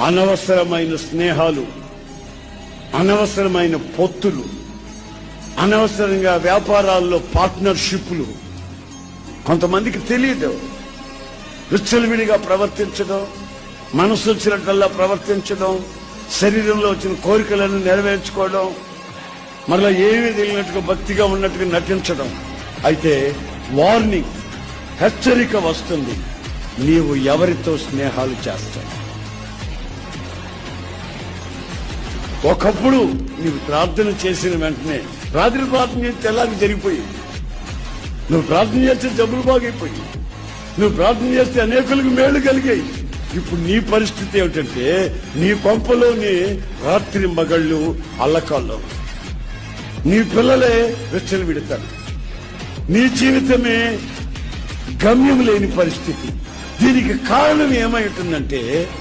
అనవసరమైన స్నేహాలు, అనవసరమైన పొత్తులు, అనవసరంగా వ్యాపారాల్లో పార్ట్నర్షిప్లు కొంతమందికి తెలియదు. విచ్చలవిడిగా ప్రవర్తించడం, మనసు వచ్చినట్లల్లా ప్రవర్తించడం, శరీరంలో వచ్చిన కోరికలను నెరవేర్చుకోవడం, మరలా ఏమీ తెలియనట్టుగా భక్తిగా ఉన్నట్టుగా నటించడం. అయితే వార్నింగ్, హెచ్చరిక వస్తుంది. నీవు ఎవరితో స్నేహాలు చేస్తావు? ఒకప్పుడు నీవు ప్రార్థన చేసిన వెంటనే, రాత్రి ప్రార్థన చేసి తెల్లారి జరిగిపోయింది. నువ్వు ప్రార్థన చేస్తే జబ్బులు బాగైపోయి, నువ్వు ప్రార్థన చేస్తే అనేకులకు మేళ్లు కలిగాయి. ఇప్పుడు నీ పరిస్థితి ఏమిటంటే, నీ కొంపలోని రాత్రి మగళ్ళు అల్లకాల్లో, నీ పిల్లలే వెచ్చలు విడతారు, నీ జీవితమే గమ్యం లేని పరిస్థితి. దీనికి కారణం ఏమై ఉంటుందంటే